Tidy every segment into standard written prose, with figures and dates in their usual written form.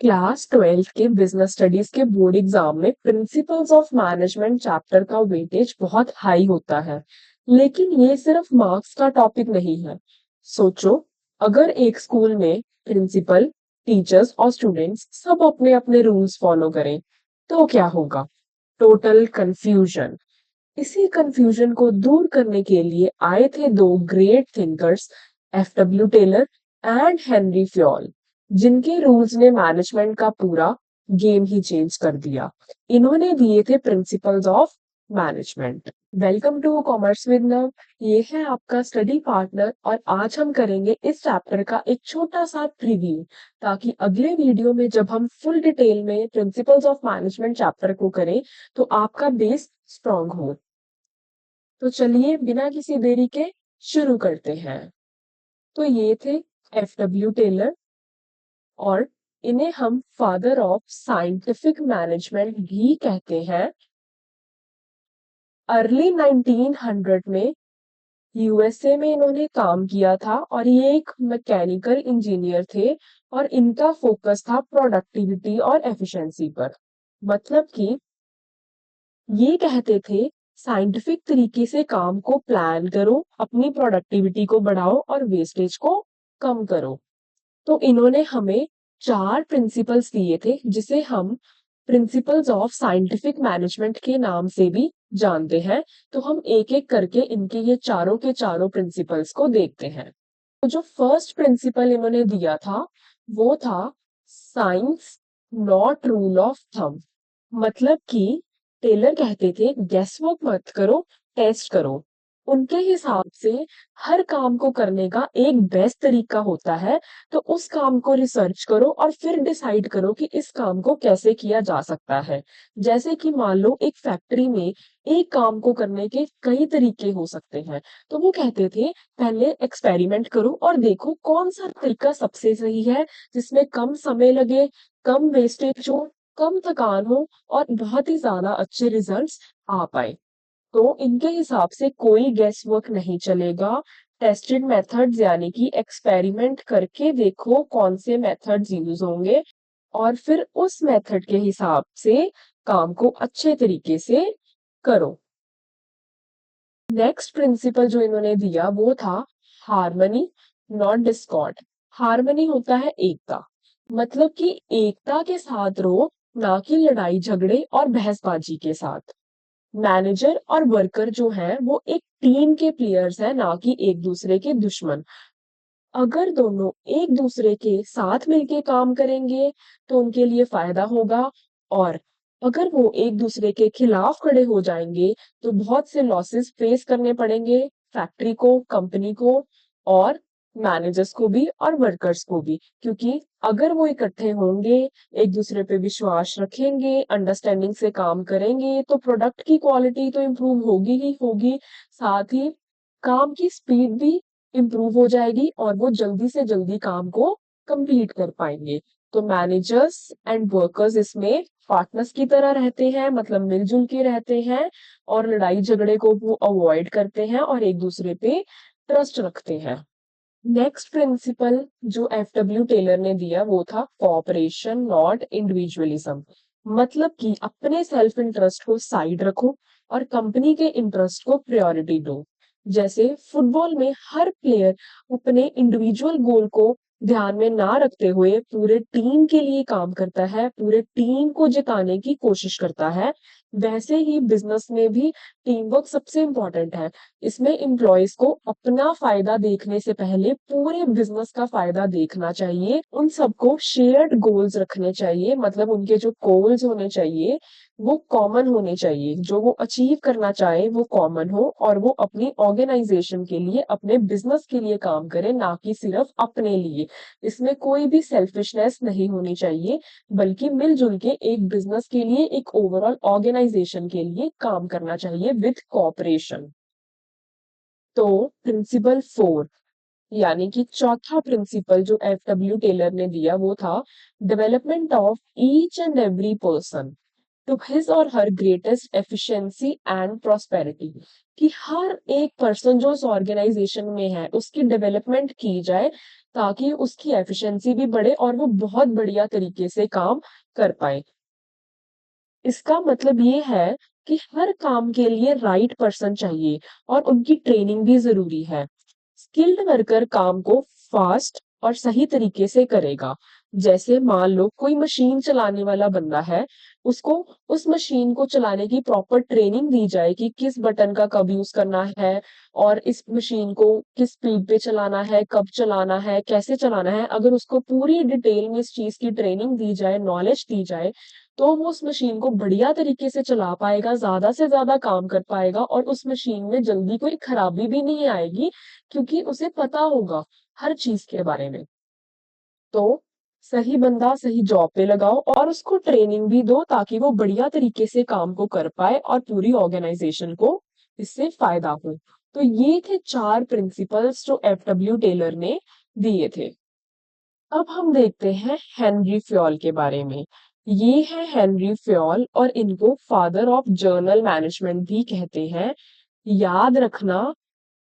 Class 12th के business studies के board exam में प्रिंसिपल्स ऑफ मैनेजमेंट चैप्टर का वेटेज बहुत हाई होता है। लेकिन ये सिर्फ मार्क्स का टॉपिक नहीं है। सोचो, अगर एक स्कूल में प्रिंसिपल, टीचर्स और स्टूडेंट्स सब अपने अपने रूल्स फॉलो करें, तो क्या होगा? Total confusion. इसी कंफ्यूजन को दूर करने के लिए आए थे दो great thinkers, F W Taylor and Henri Fayol, जिनके रूल्स ने मैनेजमेंट का पूरा गेम ही चेंज कर दिया। इन्होंने दिए थे principles of management. Welcome to commerce with Nav. ये है आपका स्टडी पार्टनर और आज हम करेंगे इस चैप्टर का एक छोटा सा प्रीव्यू, ताकि अगले वीडियो में जब हम फुल डिटेल में प्रिंसिपल्स ऑफ मैनेजमेंट चैप्टर को करें तो आपका बेस स्ट्रांग हो। तो चलिए बिना किसी देरी के शुरू करते हैं। तो ये थे एफ टेलर, और इन्हें हम फादर ऑफ साइंटिफिक मैनेजमेंट भी कहते हैं। अर्ली 1900 में यूएसए में इन्होंने काम किया था और ये एक मैकेनिकल इंजीनियर थे, और इनका फोकस था प्रोडक्टिविटी और एफिशिएंसी पर। मतलब कि ये कहते थे साइंटिफिक तरीके से काम को प्लान करो, अपनी प्रोडक्टिविटी को बढ़ाओ और वेस्टेज को कम करो। तो इन्होंने हमें चार प्रिंसिपल्स दिए थे, जिसे हम प्रिंसिपल्स ऑफ साइंटिफिक मैनेजमेंट के नाम से भी जानते हैं। तो हम एक एक करके इनके ये चारों के चारों प्रिंसिपल्स को देखते हैं। तो जो फर्स्ट प्रिंसिपल इन्होंने दिया था वो था science not rule of thumb. मतलब कि टेलर कहते थे गेस वर्क मत करो, टेस्ट करो। उनके हिसाब से हर काम को करने का एक बेस्ट तरीका होता है, तो उस काम को रिसर्च करो और फिर डिसाइड करो कि इस काम को कैसे किया जा सकता है। जैसे कि मान लो एक फैक्ट्री में एक काम को करने के कई तरीके हो सकते हैं, तो वो कहते थे पहले एक्सपेरिमेंट करो और देखो कौन सा तरीका सबसे सही है, जिसमें कम समय लगे, कम वेस्टेज हो, कम थकान हो और बहुत ही ज्यादा अच्छे रिजल्ट्स आ पाए। तो इनके हिसाब से कोई गेस वर्क नहीं चलेगा। टेस्टेड मेथड्स यानी कि एक्सपेरिमेंट करके देखो कौन से मेथड्स यूज होंगे, और फिर उस मेथड के हिसाब से काम को अच्छे तरीके से करो। नेक्स्ट प्रिंसिपल जो इन्होंने दिया वो था हार्मनी नॉट डिस्कॉर्ड। हार्मनी होता है एकता। मतलब कि एकता के साथ रहो, ना कि लड़ाई झगड़े और बहसबाजी के साथ। मैनेजर और वर्कर जो हैं वो एक टीम के प्लेयर्स हैं, ना कि एक दूसरे के दुश्मन। अगर दोनों एक दूसरे के साथ मिलके काम करेंगे तो उनके लिए फायदा होगा, और अगर वो एक दूसरे के खिलाफ खड़े हो जाएंगे तो बहुत से लॉसेस फेस करने पड़ेंगे फैक्ट्री को, कंपनी को, और मैनेजर्स को भी और वर्कर्स को भी। क्योंकि अगर वो इकट्ठे होंगे, एक दूसरे पे विश्वास रखेंगे, अंडरस्टैंडिंग से काम करेंगे, तो प्रोडक्ट की क्वालिटी तो इम्प्रूव होगी ही होगी, साथ ही काम की स्पीड भी इम्प्रूव हो जाएगी और वो जल्दी से जल्दी काम को कंप्लीट कर पाएंगे। तो मैनेजर्स एंड वर्कर्स इसमें पार्टनर्स की तरह रहते हैं, मतलब मिलजुल के रहते हैं, और लड़ाई झगड़े को वो अवॉइड करते हैं और एक दूसरे पे ट्रस्ट रखते हैं। नेक्स्ट प्रिंसिपल जो एफ टेलर ने दिया वो था कोऑपरेशन नॉट इंडिविजुअलिज्म। मतलब कि अपने सेल्फ इंटरेस्ट को साइड रखो और कंपनी के इंटरेस्ट को प्रायोरिटी दो। जैसे फुटबॉल में हर प्लेयर अपने इंडिविजुअल गोल को ध्यान में ना रखते हुए पूरे टीम के लिए काम करता है, पूरे टीम को जिताने की कोशिश करता है, वैसे ही बिजनेस में भी टीम वर्क सबसे इंपॉर्टेंट है। इसमें एम्प्लॉयज को अपना फायदा देखने से पहले पूरे बिजनेस का फायदा देखना चाहिए। उन सबको शेयर्ड गोल्स रखने चाहिए, मतलब उनके जो गोल्स होने चाहिए वो कॉमन होने चाहिए। जो वो अचीव करना चाहे वो कॉमन हो, और वो अपनी ऑर्गेनाइजेशन के लिए, अपने बिजनेस के लिए काम करे, ना कि सिर्फ अपने लिए। इसमें कोई भी सेल्फिशनेस नहीं होनी चाहिए, बल्कि मिलजुल के एक बिजनेस के लिए, एक ओवरऑल ऑर्गेनाइजेशन के लिए काम करना चाहिए विद कोऑपरेशन। तो प्रिंसिपल 4 यानी कि चौथा प्रिंसिपल जो एफ टेलर ने दिया वो था development of each and every person to his or her greatest efficiency and prosperity. कि हर एक पर्सन जो उस ऑर्गेनाइजेशन में है उसकी डेवलपमेंट की जाए, ताकि उसकी एफिशिएंसी भी बढ़े और वो बहुत बढ़िया तरीके से काम कर पाए। इसका मतलब ये है कि हर काम के लिए राइट पर्सन चाहिए और उनकी ट्रेनिंग भी ज़रूरी है। स्किल्ड वर्कर काम को फास्ट और सही तरीके से करेगा। जैसे मान लो कोई मशीन चलाने वाला बंदा है, उसको उस मशीन को चलाने की प्रॉपर ट्रेनिंग दी जाए कि किस बटन का कब यूज़ करना है और इस मशीन को किस स्पीड पे चलाना है, कब चलाना है, कैसे चलाना है। अगर उसको पूरी डिटेल में इस चीज़ की ट्रेनिंग दी जाए, नॉलेज दी जाए, तो वो उस मशीन को बढ़िया तरीके से चला पाएगा, ज़्यादा से ज़्यादा काम कर पाएगा और उस मशीन में जल्दी कोई खराबी भी नहीं आएगी क्योंकि उसे पता होगा हर चीज़ के बारे में। तो सही बंदा सही जॉब पे लगाओ और उसको ट्रेनिंग भी दो ताकि वो बढ़िया तरीके से काम को कर पाए और पूरी ऑर्गेनाइजेशन को इससे फायदा हो। तो ये थे 4 प्रिंसिपल्स जो एफडब्ल्यू टेलर ने दिए थे। अब हम देखते हैं हेनरी फ्योल के बारे में। ये है हेनरी फ्योल और इनको फादर ऑफ जर्नल मैनेजमेंट भी कहते हैं। याद रखना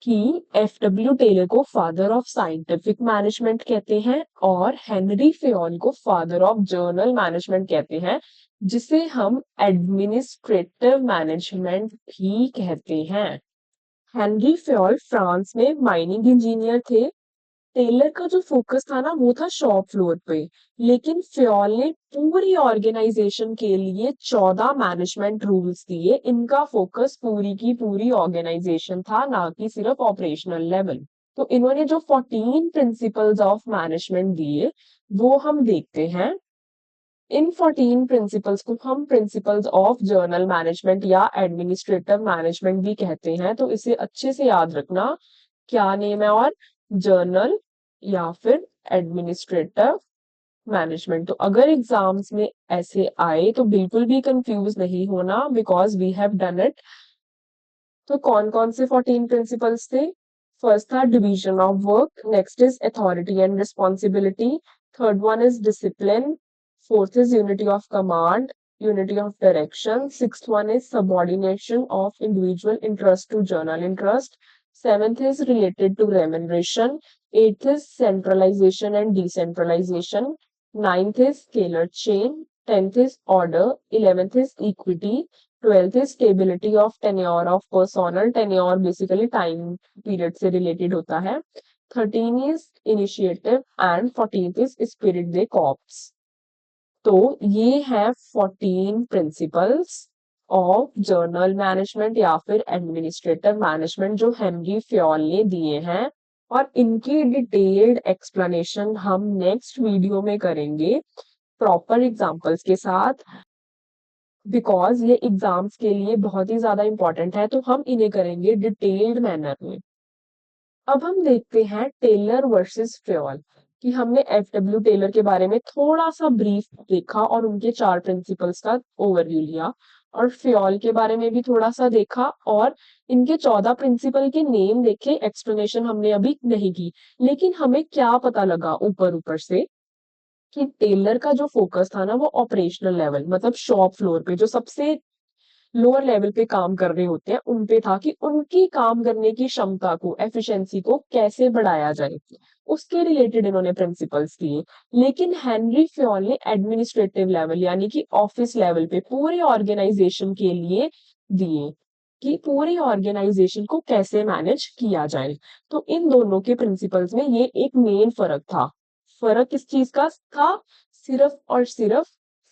कि एफडब्ल्यू टेलर को फादर ऑफ साइंटिफिक मैनेजमेंट कहते हैं और हेनरी फ्योल को फादर ऑफ जर्नल मैनेजमेंट कहते हैं, जिसे हम एडमिनिस्ट्रेटिव मैनेजमेंट भी कहते हैं। हेनरी फ्योल फ्रांस में माइनिंग इंजीनियर थे। टेलर का जो फोकस था ना वो था शॉप फ्लोर पे, लेकिन फ्योल ने पूरी ऑर्गेनाइजेशन के लिए 14 मैनेजमेंट रूल्स दिए। इनका फोकस पूरी की पूरी ऑर्गेनाइजेशन था, ना कि सिर्फ ऑपरेशनल लेवल। तो इन्होंने जो 14 प्रिंसिपल्स ऑफ मैनेजमेंट दिए वो हम देखते हैं। इन 14 प्रिंसिपल्स को हम प्रिंसिपल्स ऑफ जर्नल मैनेजमेंट या एडमिनिस्ट्रेटिव मैनेजमेंट भी कहते हैं। तो इसे अच्छे से याद रखना, क्या नेम है और जर्नल या फिर एडमिनिस्ट्रेटिव मैनेजमेंट। तो अगर एग्जाम्स में ऐसे आए तो बिल्कुल भी कंफ्यूज नहीं होना, because we have done it. तो कौन कौन से 14 प्रिंसिपल्स थे? फर्स्ट था division of work, next is authority and responsibility, third one is discipline, fourth is unity of command, unity of direction, sixth one is subordination of individual interest to journal interest, seventh is related to remuneration, eighth is centralization and decentralization, ninth is scalar chain, 10th is order, 11th is equity, 12th is stability of tenure of personnel, tenure basically time period से related होता है, 13 is initiative and 14th is spirit de corps। तो ये है 14 principles of journal management या फिर administrative management जो Henry Fayol ने दिए हैं, और इनकी डिटेल्ड एक्सप्लेनेशन हम नेक्स्ट वीडियो में करेंगे प्रॉपर एग्जांपल्स के साथ, बिकॉज ये एग्जाम्स के लिए बहुत ही ज्यादा इंपॉर्टेंट है। तो हम इन्हें करेंगे डिटेल्ड मैनर में। अब हम देखते हैं टेलर वर्सेस फ्योल, कि हमने एफडब्ल्यू टेलर के बारे में थोड़ा सा ब्रीफ देखा और उनके 4 प्रिंसिपल्स का ओवरव्यू लिया, और फ्योल के बारे में भी थोड़ा सा देखा और इनके 14 प्रिंसिपल के नेम देखे। एक्सप्लेनेशन हमने अभी नहीं की, लेकिन हमें क्या पता लगा ऊपर ऊपर से कि टेलर का जो फोकस था ना वो ऑपरेशनल लेवल, मतलब शॉप फ्लोर पे जो सबसे लोअर लेवल पे काम कर रहे होते हैं उन पे था, कि उनकी काम करने की क्षमता को, एफिशिएंसी को कैसे बढ़ाया जाए, उसके रिलेटेड इन्होंने प्रिंसिपल्स दिए। लेकिन हेनरी फ्योल ने एडमिनिस्ट्रेटिव लेवल यानी कि ऑफिस लेवल पे पूरे ऑर्गेनाइजेशन के लिए दिए, कि पूरी ऑर्गेनाइजेशन को कैसे मैनेज किया जाए। तो इन दोनों के प्रिंसिपल्स में ये एक मेन फर्क था। फर्क किस चीज का था? सिर्फ और सिर्फ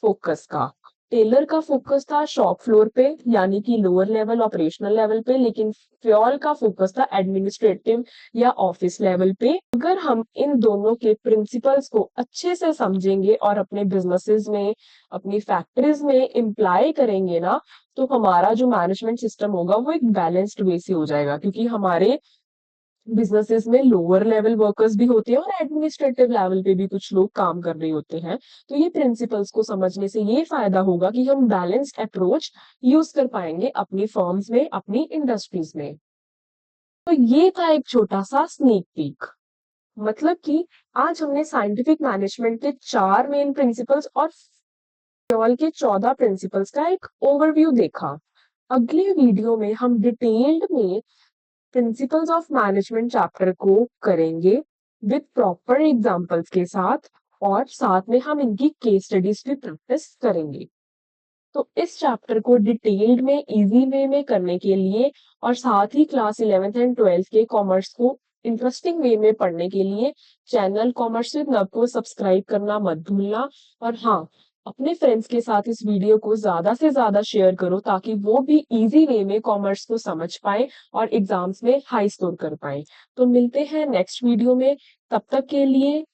फोकस का। टेलर का फोकस था शॉप फ्लोर पे यानी कि लोअर लेवल ऑपरेशनल लेवल पे, लेकिन फ्योल का फोकस था एडमिनिस्ट्रेटिव या ऑफिस लेवल पे। अगर हम इन दोनों के प्रिंसिपल्स को अच्छे से समझेंगे और अपने बिजनेसेस में, अपनी फैक्ट्रीज में इम्प्लाई करेंगे ना, तो हमारा जो मैनेजमेंट सिस्टम होगा वो एक बैलेंस्ड वे से हो जाएगा, क्योंकि हमारे बिजनेसेस में लोअर लेवल वर्कर्स भी होते हैं और एडमिनिस्ट्रेटिव लेवल पे भी कुछ लोग काम कर रहे होते हैं। तो ये प्रिंसिपल्स को समझने से ये फायदा होगा कि हम बैलेंस्ड अप्रोच यूज कर पाएंगे अपनी फर्म्स में, अपनी इंडस्ट्रीज में। तो ये था एक छोटा सा स्नीक पीक, मतलब कि आज हमने साइंटिफिक मैनेजमेंट के 4 मेन प्रिंसिपल्स और फ्योल के 14 प्रिंसिपल्स का एक ओवरव्यू देखा। अगले वीडियो में हम डिटेल्ड में प्रिंसिपल्स ऑफ मैनेजमेंट चैप्टर को करेंगे। विद प्रॉपर एग्जांपल्स के साथ, और साथ में हम इनकी केस स्टडीज भी प्रैक्टिस करेंगे। तो इस चैप्टर को डिटेल्ड में इजी वे में करने के लिए और साथ ही क्लास 11th एंड 12th के कॉमर्स को इंटरेस्टिंग वे में पढ़ने के लिए चैनल कॉमर्स विद नव को सब्सक्राइब करना मत भूलना। और हाँ, अपने फ्रेंड्स के साथ इस वीडियो को ज्यादा से ज्यादा शेयर करो ताकि वो भी इजी वे में कॉमर्स को समझ पाए और एग्जाम्स में हाई स्कोर कर पाए। तो मिलते हैं नेक्स्ट वीडियो में। तब तक के लिए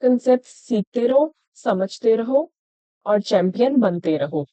कंसेप्ट सीखते रहो, समझते रहो और चैंपियन बनते रहो।